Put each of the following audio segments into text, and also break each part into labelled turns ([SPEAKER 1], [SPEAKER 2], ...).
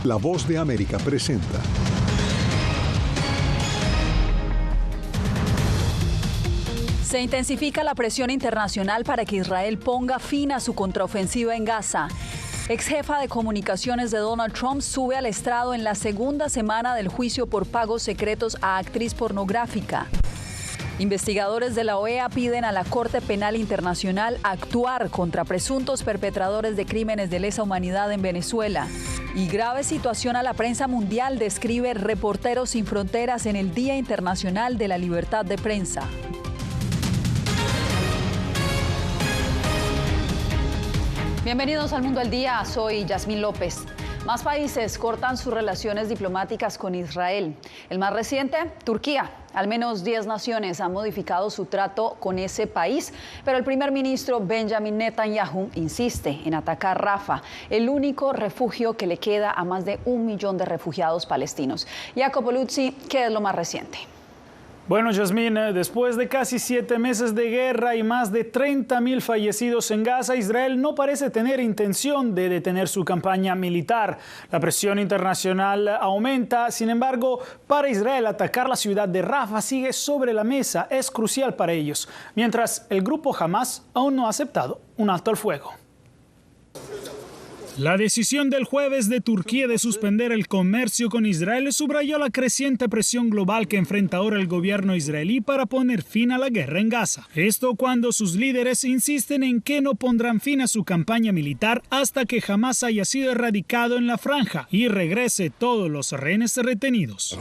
[SPEAKER 1] La Voz de América presenta.
[SPEAKER 2] Se intensifica la presión internacional para que Israel ponga fin a su contraofensiva en Gaza. Ex jefa de comunicaciones de Donald Trump sube al estrado en la segunda semana del juicio por pagos secretos a actriz pornográfica. Investigadores de la OEA piden a la Corte Penal Internacional actuar contra presuntos perpetradores de crímenes de lesa humanidad en Venezuela. Y grave situación a la prensa mundial describe Reporteros Sin Fronteras en el Día Internacional de la Libertad de Prensa. Bienvenidos al Mundo al Día, soy Yasmín López. Más países cortan sus relaciones diplomáticas con Israel. El más reciente, Turquía. Al menos 10 naciones han modificado su trato con ese país, pero el primer ministro Benjamin Netanyahu insiste en atacar Rafah, el único refugio que le queda a más de 1 millón de refugiados palestinos. Jacopo Luzzi, ¿qué es lo más reciente?
[SPEAKER 3] Bueno, Yasmín, después de casi 7 meses de guerra y más de 30.000 fallecidos en Gaza, Israel no parece tener intención de detener su campaña militar. La presión internacional aumenta, sin embargo, para Israel atacar la ciudad de Rafah sigue sobre la mesa, es crucial para ellos, mientras el grupo Hamas aún no ha aceptado un alto al fuego. La decisión del jueves de Turquía de suspender el comercio con Israel subrayó la creciente presión global que enfrenta ahora el gobierno israelí para poner fin a la guerra en Gaza. Esto cuando sus líderes insisten en que no pondrán fin a su campaña militar hasta que Hamas haya sido erradicado en la franja y regrese todos los rehenes retenidos.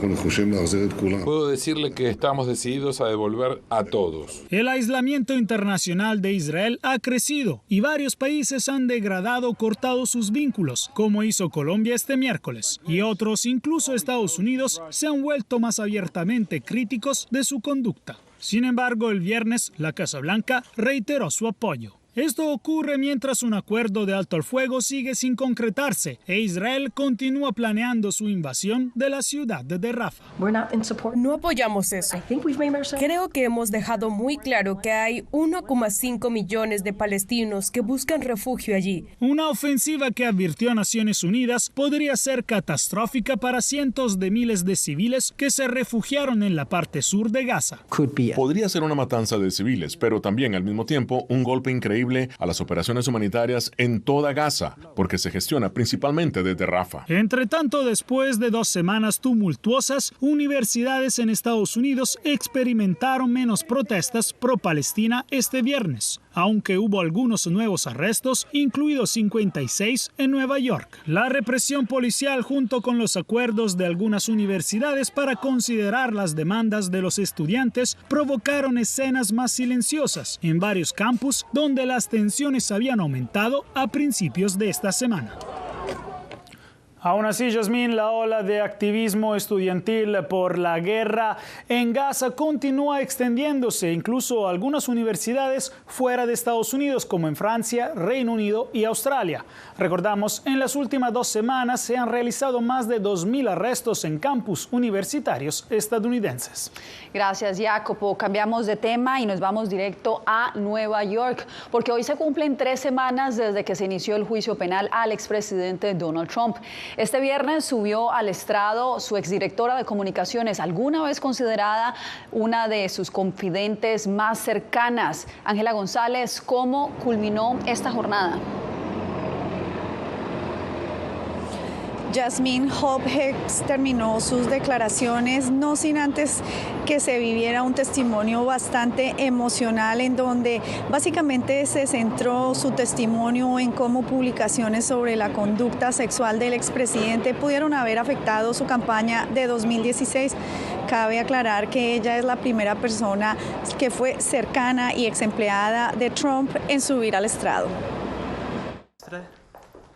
[SPEAKER 4] Puedo decirle que estamos decididos a devolver a todos.
[SPEAKER 3] El aislamiento internacional de Israel ha crecido y varios países han degradado o cortado sus vínculos, como hizo Colombia este miércoles, y otros, incluso Estados Unidos, se han vuelto más abiertamente críticos de su conducta. Sin embargo, el viernes, la Casa Blanca reiteró su apoyo. Esto ocurre mientras un acuerdo de alto al fuego sigue sin concretarse e Israel continúa planeando su invasión de la ciudad de Rafah.
[SPEAKER 5] No apoyamos eso. Creo que hemos dejado muy claro que hay 1,5 millones de palestinos que buscan refugio allí.
[SPEAKER 3] Una ofensiva que advirtió a Naciones Unidas podría ser catastrófica para cientos de miles de civiles que se refugiaron en la parte sur de Gaza.
[SPEAKER 4] Podría ser una matanza de civiles, pero también al mismo tiempo un golpe increíble a las operaciones humanitarias en toda Gaza, porque se gestiona principalmente desde Rafah.
[SPEAKER 3] Entre tanto, después de 2 semanas tumultuosas, universidades en Estados Unidos experimentaron menos protestas pro-Palestina este viernes, aunque hubo algunos nuevos arrestos, incluidos 56 en Nueva York. La represión policial junto con los acuerdos de algunas universidades para considerar las demandas de los estudiantes provocaron escenas más silenciosas en varios campus donde las tensiones habían aumentado a principios de esta semana. Aún así, Yasmín, la ola de activismo estudiantil por la guerra en Gaza continúa extendiéndose. Incluso algunas universidades fuera de Estados Unidos, como en Francia, Reino Unido y Australia. Recordamos, en las últimas 2 semanas se han realizado más de 2.000 arrestos en campus universitarios estadounidenses.
[SPEAKER 2] Gracias, Jacopo. Cambiamos de tema y nos vamos directo a Nueva York, porque hoy se cumplen 3 semanas desde que se inició el juicio penal al expresidente Donald Trump. Este viernes subió al estrado su exdirectora de comunicaciones, alguna vez considerada una de sus confidentes más cercanas. Ángela González, ¿cómo culminó esta jornada?
[SPEAKER 6] Yasmín, Hope Hicks terminó sus declaraciones no sin antes que se viviera un testimonio bastante emocional en donde básicamente se centró su testimonio en cómo publicaciones sobre la conducta sexual del expresidente pudieron haber afectado su campaña de 2016. Cabe aclarar que ella es la primera persona que fue cercana y ex empleada de Trump en subir al estrado.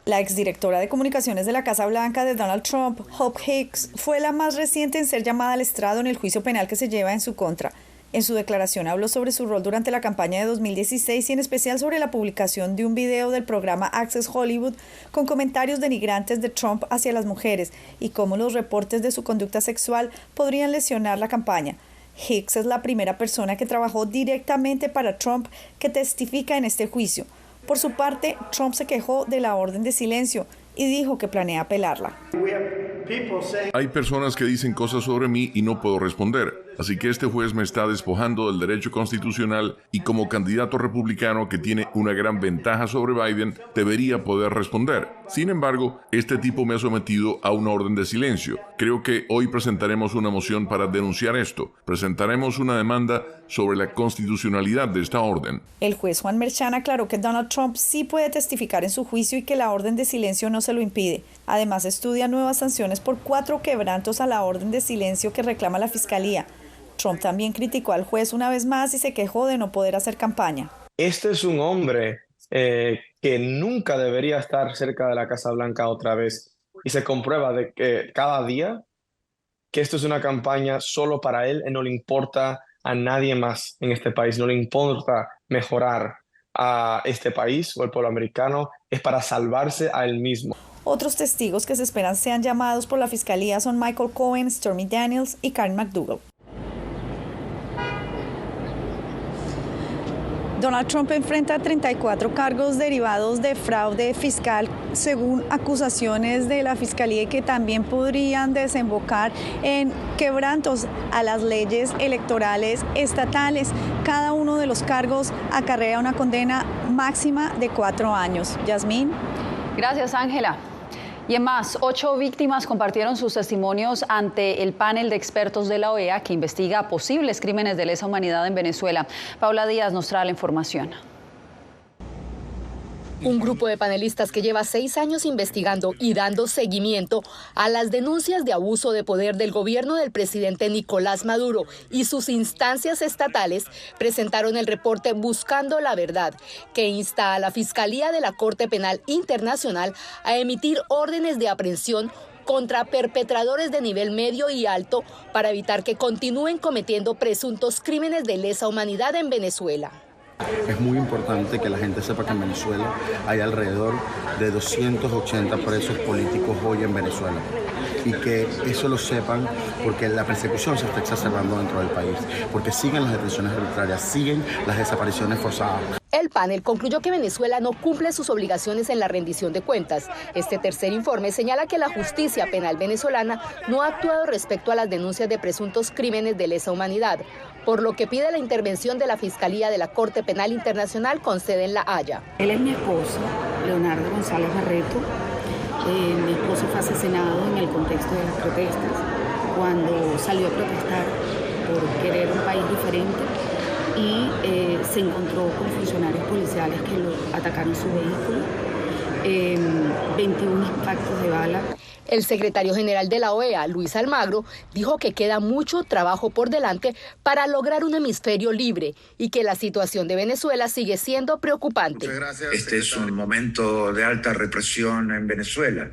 [SPEAKER 6] La exdirectora de comunicaciones de la Casa Blanca de Donald Trump, Hope Hicks, fue la más reciente en ser llamada al estrado en el juicio penal que se lleva en su contra. En su declaración habló sobre su rol durante la campaña de 2016 y en especial sobre la publicación de un video del programa Access Hollywood con comentarios denigrantes de Trump hacia las mujeres y cómo los reportes de su conducta sexual podrían lesionar la campaña. Hicks es la primera persona que trabajó directamente para Trump que testifica en este juicio. Por su parte, Trump se quejó de la orden de silencio y dijo que planea apelarla.
[SPEAKER 7] Hay personas que dicen cosas sobre mí y no puedo responder. Así que este juez me está despojando del derecho constitucional y como candidato republicano que tiene una gran ventaja sobre Biden, debería poder responder. Sin embargo, este tipo me ha sometido a una orden de silencio. Creo que hoy presentaremos una moción para denunciar esto. Presentaremos una demanda sobre la constitucionalidad de esta orden.
[SPEAKER 6] El juez Juan Merchan aclaró que Donald Trump sí puede testificar en su juicio y que la orden de silencio no se lo impide. Además, estudia nuevas sanciones por 4 quebrantos a la orden de silencio que reclama la Fiscalía. Trump también criticó al juez una vez más y se quejó de no poder hacer campaña.
[SPEAKER 8] Este es un hombre que nunca debería estar cerca de la Casa Blanca otra vez. Y se comprueba de que cada día que esto es una campaña solo para él y no le importa a nadie más en este país. No le importa mejorar a este país o el pueblo americano. Es para salvarse a él mismo.
[SPEAKER 6] Otros testigos que se esperan sean llamados por la Fiscalía son Michael Cohen, Stormy Daniels y Karen McDougal. Donald Trump enfrenta 34 cargos derivados de fraude fiscal, según acusaciones de la Fiscalía, y que también podrían desembocar en quebrantos a las leyes electorales estatales. Cada uno de los cargos acarrea una condena máxima de 4 años. Yasmín.
[SPEAKER 2] Gracias, Ángela. Y en más, 8 víctimas compartieron sus testimonios ante el panel de expertos de la OEA que investiga posibles crímenes de lesa humanidad en Venezuela. Paula Díaz nos trae la información.
[SPEAKER 9] Un grupo de panelistas que lleva 6 años investigando y dando seguimiento a las denuncias de abuso de poder del gobierno del presidente Nicolás Maduro y sus instancias estatales presentaron el reporte Buscando la Verdad, que insta a la Fiscalía de la Corte Penal Internacional a emitir órdenes de aprehensión contra perpetradores de nivel medio y alto para evitar que continúen cometiendo presuntos crímenes de lesa humanidad en Venezuela.
[SPEAKER 10] Es muy importante que la gente sepa que en Venezuela hay alrededor de 280 presos políticos hoy en Venezuela y que eso lo sepan porque la persecución se está exacerbando dentro del país, porque siguen las detenciones arbitrarias, siguen las desapariciones forzadas.
[SPEAKER 9] El panel concluyó que Venezuela no cumple sus obligaciones en la rendición de cuentas. Este tercer informe señala que la justicia penal venezolana no ha actuado respecto a las denuncias de presuntos crímenes de lesa humanidad, por lo que pide la intervención de la Fiscalía de la Corte Penal Internacional con sede en La Haya.
[SPEAKER 11] Él es mi esposo, Leonardo González Barreto. Mi esposo fue asesinado en el contexto de las protestas, cuando salió a protestar por querer un país diferente y se encontró con funcionarios policiales que lo atacaron su vehículo, 21 impactos de bala.
[SPEAKER 9] El secretario general de la OEA, Luis Almagro, dijo que queda mucho trabajo por delante para lograr un hemisferio libre y que la situación de Venezuela sigue siendo preocupante.
[SPEAKER 12] Este es un momento de alta represión en Venezuela,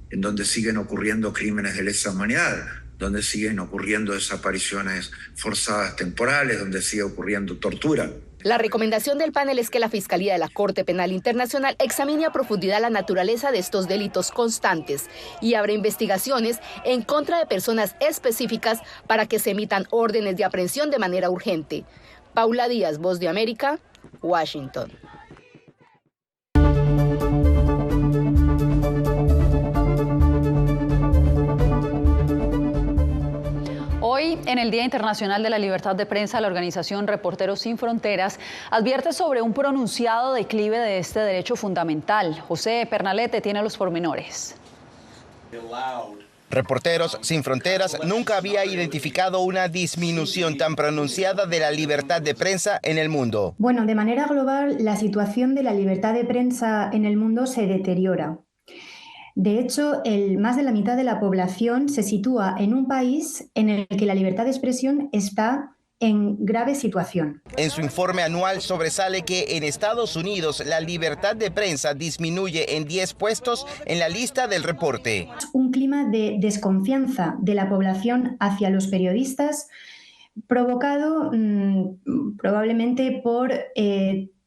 [SPEAKER 12] en donde siguen ocurriendo crímenes de lesa humanidad, donde siguen ocurriendo desapariciones forzadas temporales, donde sigue ocurriendo tortura.
[SPEAKER 9] La recomendación del panel es que la Fiscalía de la Corte Penal Internacional examine a profundidad la naturaleza de estos delitos constantes y abra investigaciones en contra de personas específicas para que se emitan órdenes de aprehensión de manera urgente. Paula Díaz, Voz de América, Washington.
[SPEAKER 2] Hoy, en el Día Internacional de la Libertad de Prensa, la organización Reporteros Sin Fronteras advierte sobre un pronunciado declive de este derecho fundamental. José Pernalete tiene los pormenores.
[SPEAKER 13] Reporteros Sin Fronteras nunca había identificado una disminución tan pronunciada de la libertad de prensa en el mundo.
[SPEAKER 14] Bueno, de manera global, la situación de la libertad de prensa en el mundo se deteriora. De hecho, más de la mitad de la población se sitúa en un país en el que la libertad de expresión está en grave situación.
[SPEAKER 13] En su informe anual sobresale que en Estados Unidos la libertad de prensa disminuye en 10 puestos en la lista del reporte.
[SPEAKER 14] Un clima de desconfianza de la población hacia los periodistas provocado probablemente por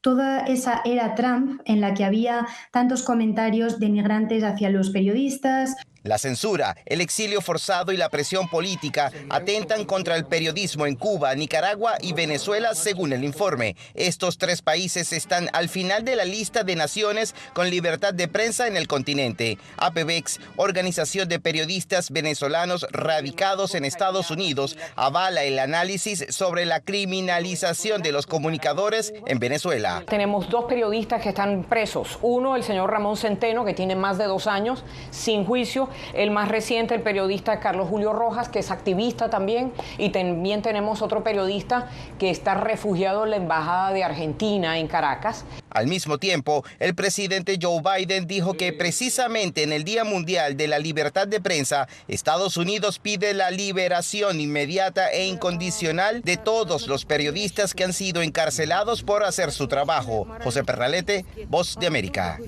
[SPEAKER 14] toda esa era Trump en la que había tantos comentarios denigrantes hacia los periodistas.
[SPEAKER 13] La censura, el exilio forzado y la presión política atentan contra el periodismo en Cuba, Nicaragua y Venezuela, según el informe. Estos 3 países están al final de la lista de naciones con libertad de prensa en el continente. APBEX, Organización de Periodistas Venezolanos Radicados en Estados Unidos, avala el análisis sobre la criminalización de los comunicadores en Venezuela.
[SPEAKER 15] Tenemos 2 periodistas que están presos. Uno, el señor Ramón Centeno, que tiene más de 2 años sin juicio. El más reciente, el periodista Carlos Julio Rojas, que es activista también. Y también tenemos otro periodista que está refugiado en la Embajada de Argentina en Caracas.
[SPEAKER 13] Al mismo tiempo, el presidente Joe Biden dijo que precisamente en el Día Mundial de la Libertad de Prensa, Estados Unidos pide la liberación inmediata e incondicional de todos los periodistas que han sido encarcelados por hacer su trabajo. José Perralete, Voz de América.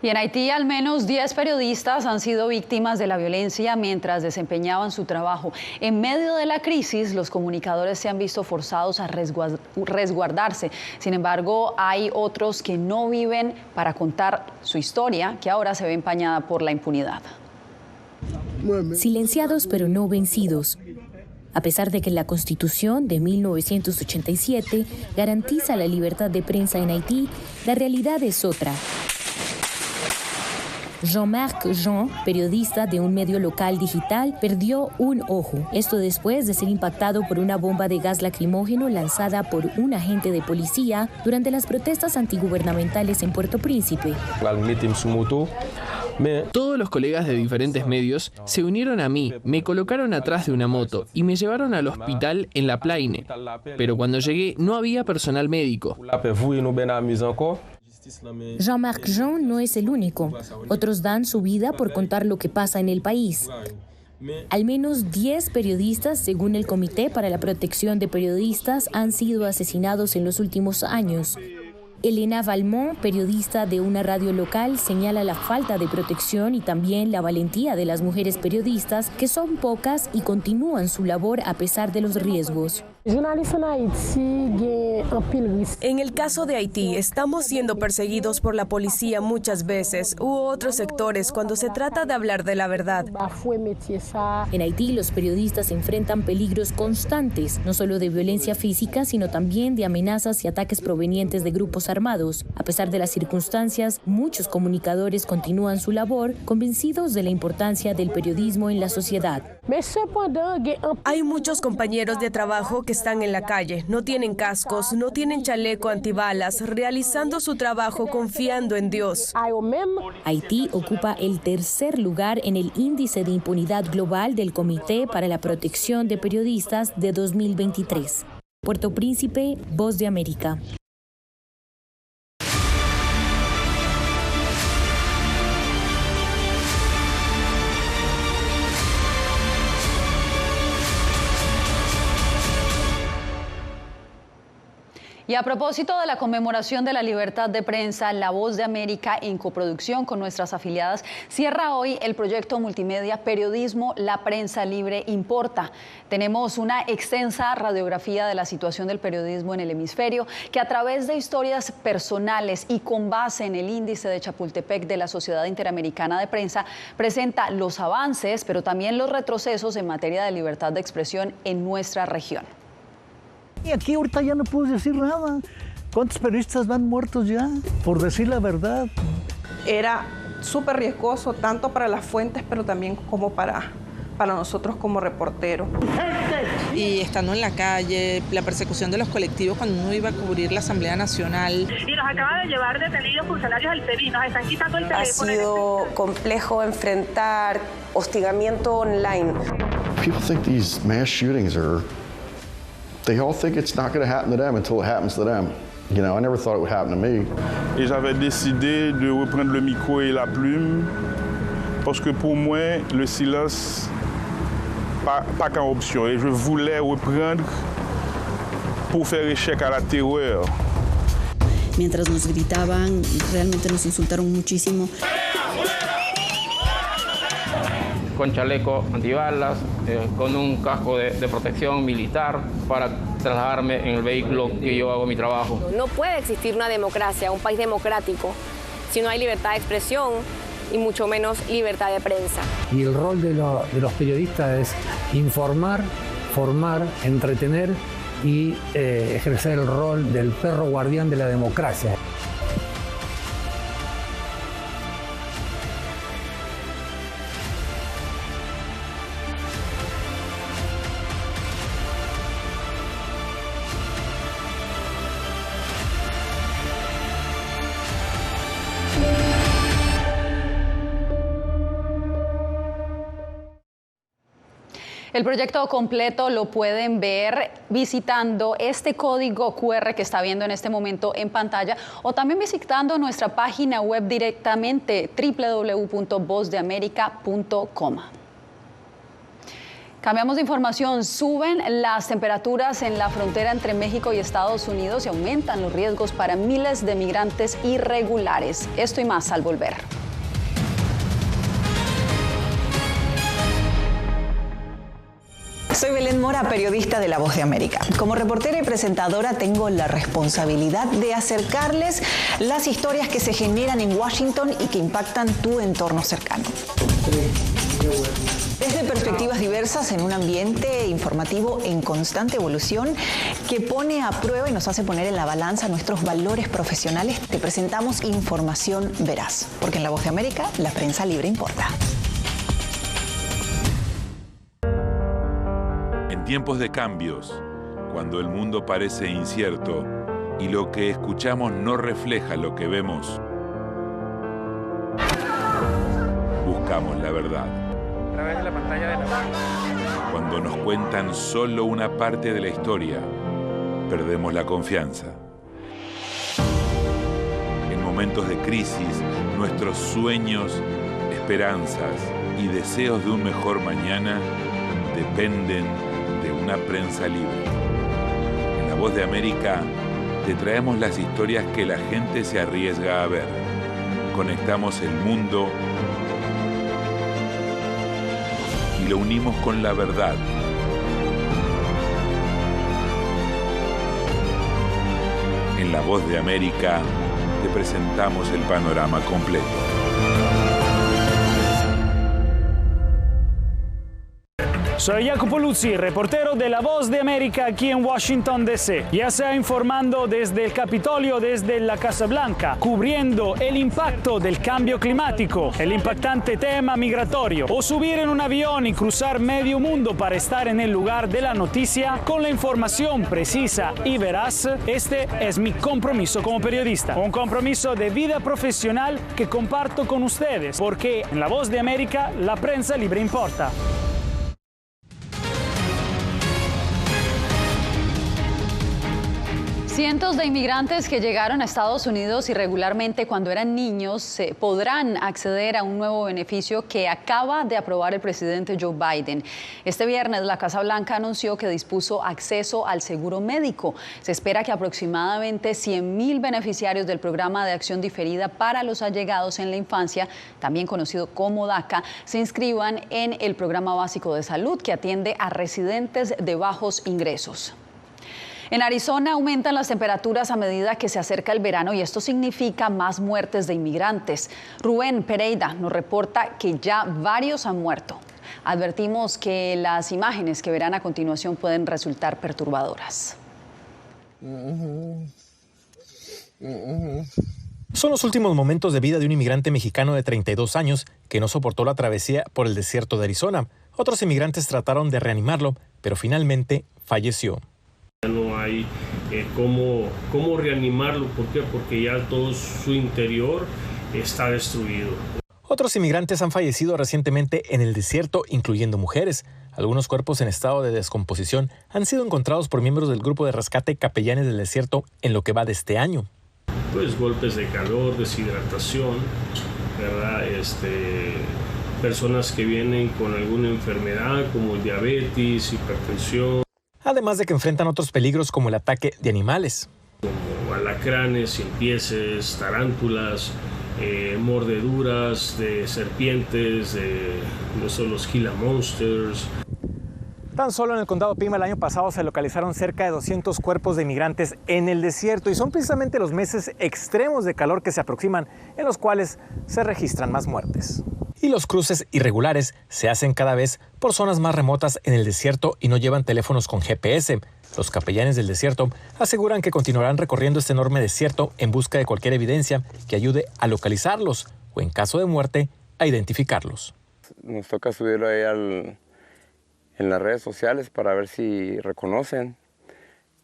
[SPEAKER 2] Y en Haití, al menos 10 periodistas han sido víctimas de la violencia mientras desempeñaban su trabajo. En medio de la crisis, los comunicadores se han visto forzados a resguardarse. Sin embargo, hay otros que no viven para contar su historia, que ahora se ve empañada por la impunidad.
[SPEAKER 16] Silenciados pero no vencidos. A pesar de que la Constitución de 1987 garantiza la libertad de prensa en Haití, la realidad es otra. Jean-Marc Jean, periodista de un medio local digital, perdió un ojo. Esto después de ser impactado por una bomba de gas lacrimógeno lanzada por un agente de policía durante las protestas antigubernamentales en Puerto Príncipe.
[SPEAKER 17] Todos los colegas de diferentes medios se unieron a mí, me colocaron atrás de una moto y me llevaron al hospital en La Plaine. Pero cuando llegué no había personal médico.
[SPEAKER 16] Jean-Marc Jean no es el único. Otros dan su vida por contar lo que pasa en el país. Al menos 10 periodistas, según el Comité para la Protección de Periodistas, han sido asesinados en los últimos años. Elena Valmont, periodista de una radio local, señala la falta de protección y también la valentía de las mujeres periodistas, que son pocas y continúan su labor a pesar de los riesgos.
[SPEAKER 5] En el caso de Haití, estamos siendo perseguidos por la policía muchas veces u otros sectores cuando se trata de hablar de la verdad.
[SPEAKER 16] En Haití, los periodistas enfrentan peligros constantes, no solo de violencia física, sino también de amenazas y ataques provenientes de grupos armados. A pesar de las circunstancias, muchos comunicadores continúan su labor, convencidos de la importancia del periodismo en la sociedad.
[SPEAKER 5] Hay muchos compañeros de trabajo que están en la calle, no tienen cascos, no tienen chaleco antibalas, realizando su trabajo confiando en Dios.
[SPEAKER 16] Haití ocupa el 3er lugar en el índice de impunidad global del Comité para la Protección de Periodistas de 2023. Puerto Príncipe, Voz de América.
[SPEAKER 2] Y a propósito de la conmemoración de la libertad de prensa, La Voz de América, en coproducción con nuestras afiliadas, cierra hoy el proyecto multimedia Periodismo, la prensa libre importa. Tenemos una extensa radiografía de la situación del periodismo en el hemisferio, que a través de historias personales y con base en el índice de Chapultepec de la Sociedad Interamericana de Prensa, presenta los avances, pero también los retrocesos en materia de libertad de expresión en nuestra región.
[SPEAKER 18] Y aquí ahorita ya no puedo decir nada. ¿Cuántos periodistas van muertos ya por decir la verdad?
[SPEAKER 19] Era súper riesgoso, tanto para las fuentes, pero también como para nosotros como reporteros.
[SPEAKER 20] Y estando en la calle, la persecución de los colectivos cuando uno iba a cubrir la Asamblea Nacional.
[SPEAKER 21] Y nos acaban de llevar detenidos funcionarios del PEVI, nos están quitando el teléfono.
[SPEAKER 22] Ha sido complejo enfrentar hostigamiento online.
[SPEAKER 23] People think these mass shootings are... They all think it's not going to happen to them until it happens to them. You know, I never thought it would happen to me.
[SPEAKER 24] Et j'avais décidé de reprendre le micro et la plume parce que pour moi, le silence pas qu'une option. Et je voulais reprendre pour faire échec à la terreur.
[SPEAKER 25] Mientras nos gritaban, realmente nos insultaron muchísimo.
[SPEAKER 26] Con chaleco antibalas, con un casco de protección militar para trasladarme en el vehículo que yo hago mi trabajo.
[SPEAKER 27] No puede existir una democracia, un país democrático, si no hay libertad de expresión
[SPEAKER 1] y mucho menos libertad de prensa.
[SPEAKER 3] Y el rol de los periodistas es informar, formar, entretener y ejercer el rol del perro guardián de la democracia.
[SPEAKER 2] El proyecto completo lo pueden ver visitando este código QR que está viendo en este momento en pantalla o también visitando nuestra página web directamente www.vozdeamerica.com. Cambiamos de información. Suben las temperaturas en la frontera entre México y Estados Unidos y aumentan los riesgos para miles de migrantes irregulares. Esto y más al volver.
[SPEAKER 4] Soy Belén Mora, periodista de La Voz de América. Como reportera y presentadora tengo la responsabilidad de acercarles las historias que se generan en Washington y que impactan tu entorno cercano. Desde perspectivas diversas en un ambiente informativo en constante evolución que pone a prueba y nos hace poner en la balanza nuestros valores profesionales, te presentamos información veraz, porque en La Voz de América la prensa libre importa.
[SPEAKER 6] En tiempos de cambios, cuando el mundo parece incierto y lo que escuchamos no refleja lo que vemos, buscamos la verdad.
[SPEAKER 7] A través de la pantalla de la mano.
[SPEAKER 6] Cuando nos cuentan solo una parte de la historia, perdemos la confianza. En momentos de crisis, nuestros sueños, esperanzas y deseos de un mejor mañana dependen de una prensa libre. En La Voz de América te traemos las historias que la gente se arriesga a ver. Conectamos el mundo y lo unimos con la verdad. En La Voz de América te presentamos el panorama completo.
[SPEAKER 8] Soy Jacopo Luzzi, reportero de La Voz de América aquí en Washington, D.C. Ya sea informando desde el Capitolio, desde la Casa Blanca, cubriendo el impacto del cambio climático, el impactante tema migratorio, o subir en un avión y cruzar medio mundo para estar en el lugar de la noticia con la información precisa y veraz, este es mi compromiso como periodista. Un compromiso de vida profesional que comparto con ustedes, porque en La Voz de América la prensa libre importa.
[SPEAKER 2] Cientos de inmigrantes que llegaron a Estados Unidos irregularmente cuando eran niños podrán acceder a un nuevo beneficio que acaba de aprobar el presidente Joe Biden. Este viernes la Casa Blanca anunció que dispuso acceso al seguro médico. Se espera que aproximadamente 100,000 beneficiarios del programa de acción diferida para los allegados en la infancia, también conocido como DACA, se inscriban en el programa básico de salud que atiende a residentes de bajos ingresos. En Arizona aumentan las temperaturas a medida que se acerca el verano y esto significa más muertes de inmigrantes. Rubén Pereira nos reporta que ya varios han muerto. Advertimos que las imágenes que verán a continuación pueden resultar perturbadoras.
[SPEAKER 27] Son los últimos momentos de vida de un inmigrante mexicano de 32 años que no soportó la travesía por el desierto de Arizona. Otros inmigrantes trataron de reanimarlo, pero finalmente falleció.
[SPEAKER 28] No hay cómo reanimarlo. ¿Por qué? Porque ya todo su interior está destruido.
[SPEAKER 27] Otros inmigrantes han fallecido recientemente en el desierto, incluyendo mujeres. Algunos cuerpos en estado de descomposición han sido encontrados por miembros del grupo de rescate Capellanes del Desierto en lo que va de este año.
[SPEAKER 28] Pues golpes de calor, deshidratación, ¿verdad? Personas que vienen con alguna enfermedad como diabetes, hipertensión.
[SPEAKER 27] Además de que enfrentan otros peligros como el ataque de animales.
[SPEAKER 28] Como alacranes, ciempieces, tarántulas, mordeduras de serpientes, no son los Gila Monsters.
[SPEAKER 27] Tan solo en el condado Pima el año pasado se localizaron cerca de 200 cuerpos de migrantes en el desierto y son precisamente los meses extremos de calor que se aproximan en los cuales se registran más muertes. Y los cruces irregulares se hacen cada vez por zonas más remotas en el desierto y no llevan teléfonos con GPS. Los capellanes del desierto aseguran que continuarán recorriendo este enorme desierto en busca de cualquier evidencia que ayude a localizarlos o, en caso de muerte, a identificarlos.
[SPEAKER 9] Nos toca subirlo ahí en las redes sociales para ver si reconocen,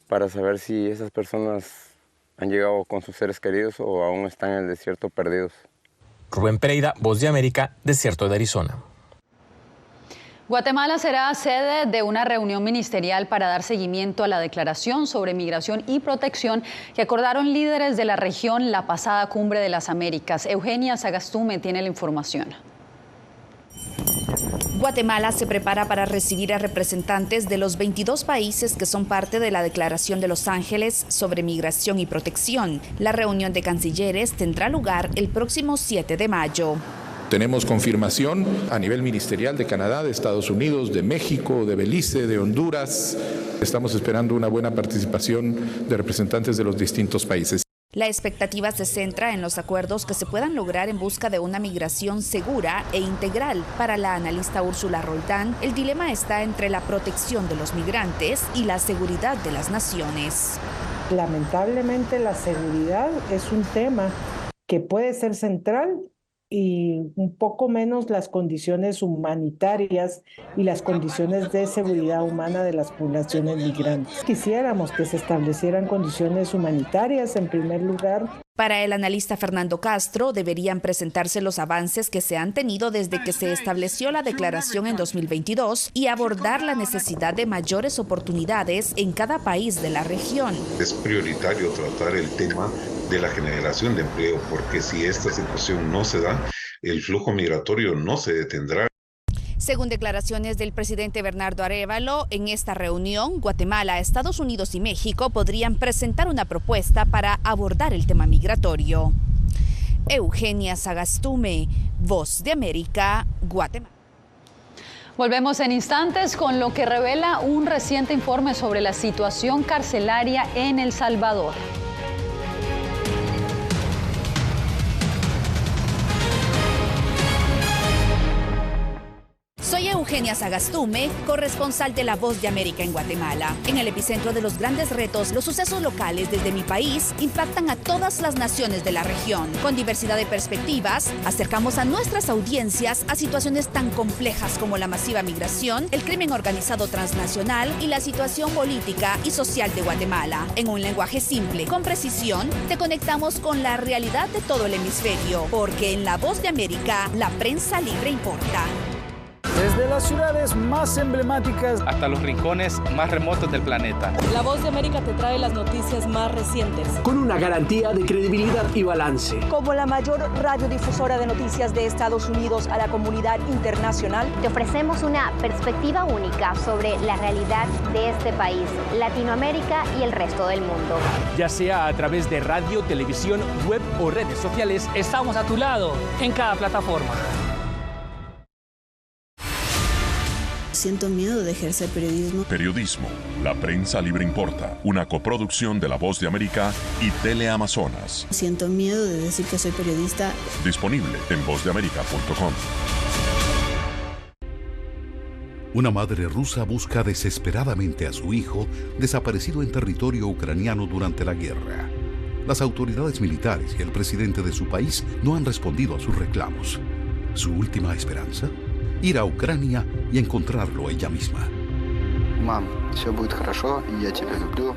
[SPEAKER 9] para saber si esas personas han llegado con sus seres queridos o aún están en el desierto perdidos.
[SPEAKER 27] Rubén Pereira, Voz de América, Desierto de Arizona.
[SPEAKER 2] Guatemala será sede de una reunión ministerial para dar seguimiento a la declaración sobre migración y protección que acordaron líderes de la región la pasada Cumbre de las Américas. Eugenia Sagastume tiene la información.
[SPEAKER 10] Guatemala se prepara para recibir a representantes de los 22 países que son parte de la Declaración de Los Ángeles sobre Migración y Protección. La reunión de cancilleres tendrá lugar el próximo 7 de mayo.
[SPEAKER 11] Tenemos confirmación a nivel ministerial de Canadá, de Estados Unidos, de México, de Belice, de Honduras. Estamos esperando una buena participación de representantes de los distintos países.
[SPEAKER 10] La expectativa se centra en los acuerdos que se puedan lograr en busca de una migración segura e integral. Para la analista Úrsula Roldán, el dilema está entre la protección de los migrantes y la seguridad de las naciones.
[SPEAKER 12] Lamentablemente la seguridad es un tema que puede ser central y un poco menos las condiciones humanitarias y las condiciones de seguridad humana de las poblaciones migrantes. Quisiéramos que se establecieran condiciones humanitarias en primer lugar.
[SPEAKER 10] Para el analista Fernando Castro, deberían presentarse los avances que se han tenido desde que se estableció la declaración en 2022 y abordar la necesidad de mayores oportunidades en cada país de la región.
[SPEAKER 13] Es prioritario tratar el tema de la generación de empleo, porque si esta situación no se da, el flujo migratorio no se detendrá.
[SPEAKER 10] Según declaraciones del presidente Bernardo Arévalo, en esta reunión, Guatemala, Estados Unidos y México podrían presentar una propuesta para abordar el tema migratorio. Eugenia Sagastume, Voz de América, Guatemala.
[SPEAKER 2] Volvemos en instantes con lo que revela un reciente informe sobre la situación carcelaria en El Salvador.
[SPEAKER 10] Soy Eugenia Sagastume, corresponsal de La Voz de América en Guatemala. En el epicentro de los grandes retos, los sucesos locales desde mi país impactan a todas las naciones de la región. Con diversidad de perspectivas, acercamos a nuestras audiencias a situaciones tan complejas como la masiva migración, el crimen organizado transnacional y la situación política y social de Guatemala. En un lenguaje simple, con precisión, te conectamos con la realidad de todo el hemisferio, porque en La Voz de América, la prensa libre importa.
[SPEAKER 8] Desde las ciudades más emblemáticas
[SPEAKER 14] hasta los rincones más remotos del planeta.
[SPEAKER 15] La Voz de América te trae las noticias más recientes.
[SPEAKER 17] Con una garantía de credibilidad y balance.
[SPEAKER 15] Como la mayor radiodifusora de noticias de Estados Unidos a la comunidad internacional,
[SPEAKER 29] te ofrecemos una perspectiva única sobre la realidad de este país, Latinoamérica y el resto del mundo.
[SPEAKER 17] Ya sea a través de radio, televisión, web o redes sociales,
[SPEAKER 15] estamos a tu lado en cada plataforma.
[SPEAKER 25] Siento miedo de ejercer periodismo.
[SPEAKER 30] Periodismo. La prensa libre importa. Una coproducción de La Voz de América y Teleamazonas.
[SPEAKER 25] Siento miedo de decir que soy periodista.
[SPEAKER 30] Disponible en vozdeamerica.com.
[SPEAKER 31] Una madre rusa busca desesperadamente a su hijo desaparecido en territorio ucraniano durante la guerra. Las autoridades militares y el presidente de su país no han respondido a sus reclamos. ¿Su última esperanza? Ir a Ucrania y encontrarlo ella misma.
[SPEAKER 32] Mam, все будет хорошо, я тебя люблю.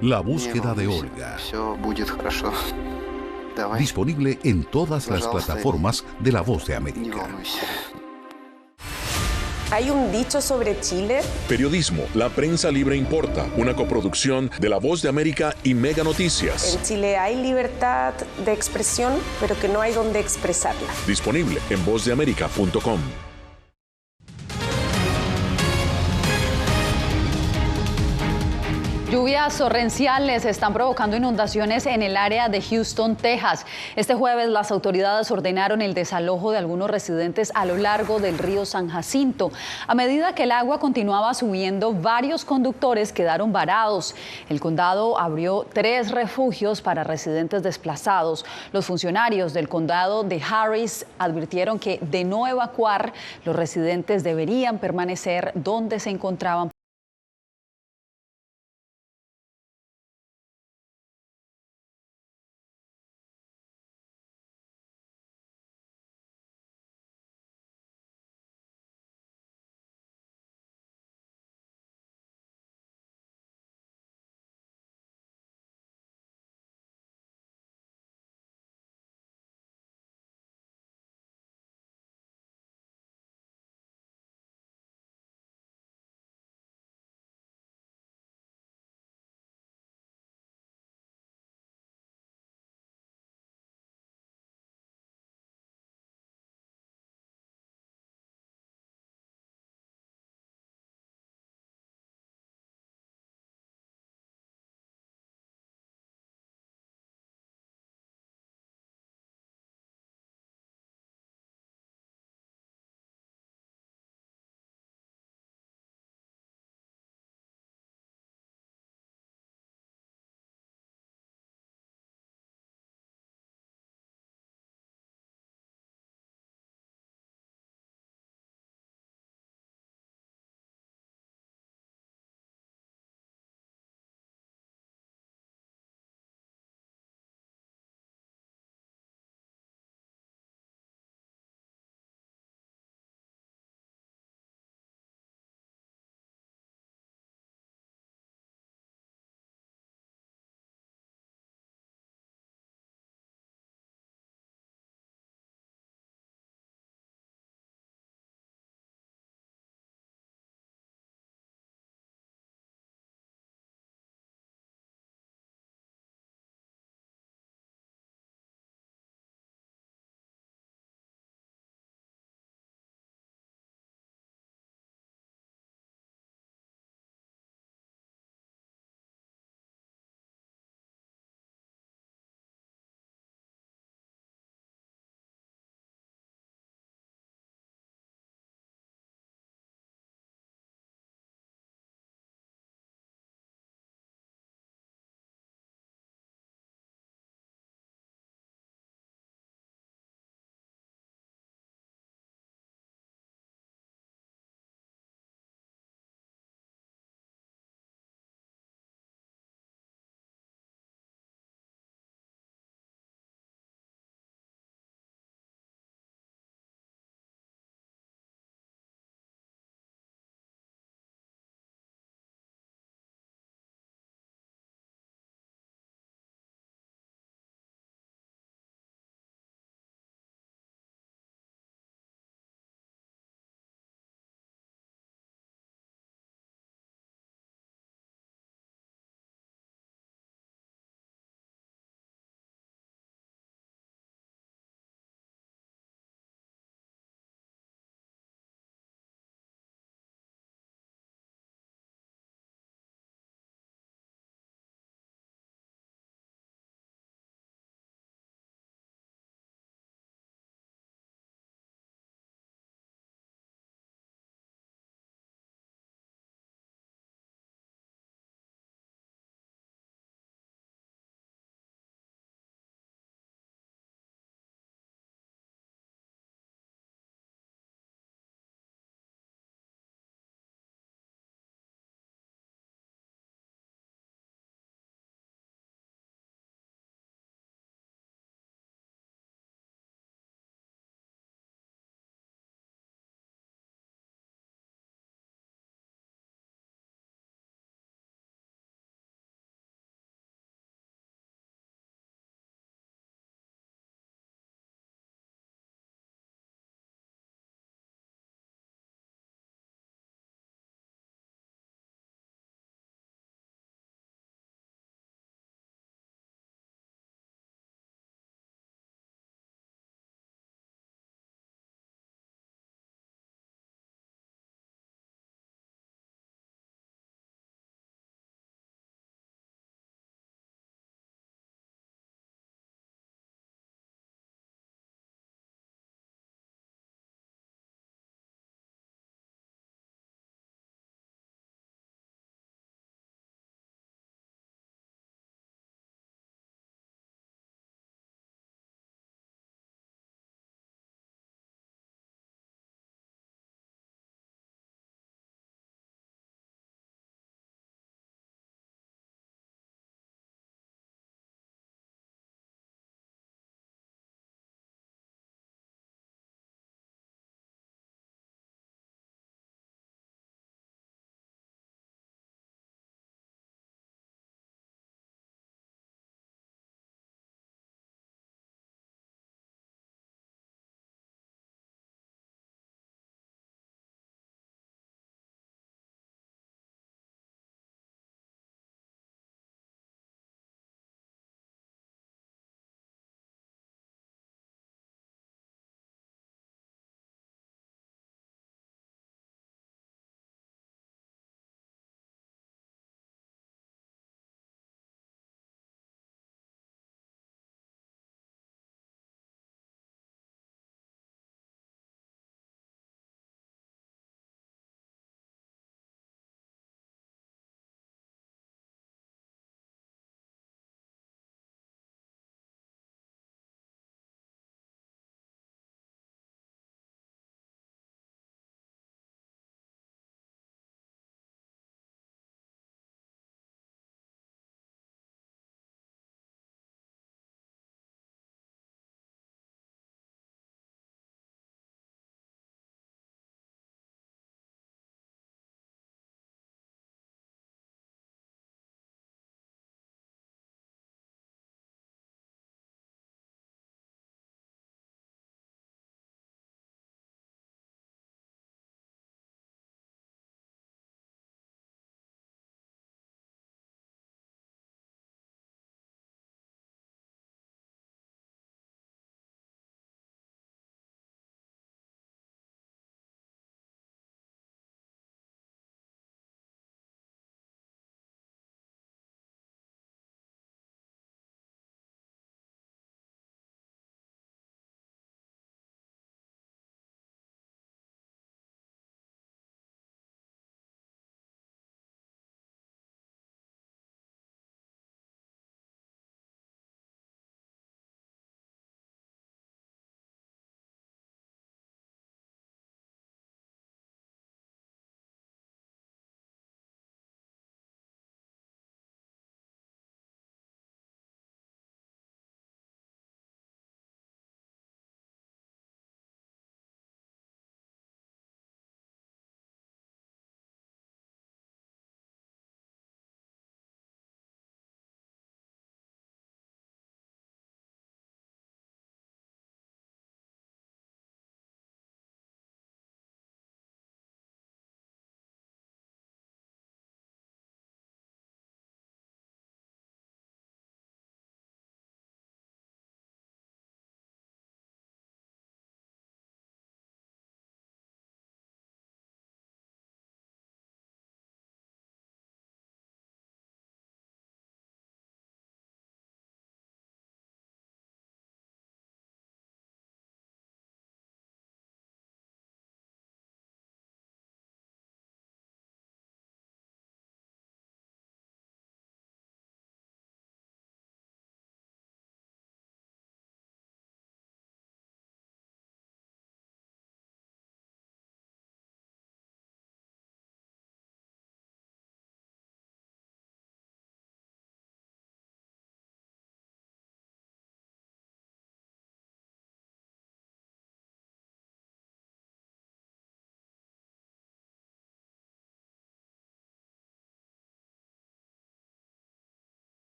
[SPEAKER 31] La búsqueda de Olga.
[SPEAKER 32] Все будет хорошо.
[SPEAKER 31] Disponible en todas las plataformas de La Voz de América.
[SPEAKER 22] ¿Hay un dicho sobre Chile?
[SPEAKER 30] Periodismo. La prensa libre importa. Una coproducción de La Voz de América y Mega Noticias.
[SPEAKER 22] En Chile hay libertad de expresión, pero que no hay donde expresarla.
[SPEAKER 30] Disponible en vozdeamerica.com.
[SPEAKER 2] Lluvias torrenciales están provocando inundaciones en el área de Houston, Texas. Este jueves las autoridades ordenaron el desalojo de algunos residentes a lo largo del río San Jacinto. A medida que el agua continuaba subiendo, varios conductores quedaron varados. El condado abrió 3 refugios para residentes desplazados. Los funcionarios del condado de Harris advirtieron que de no evacuar, los residentes deberían permanecer donde se encontraban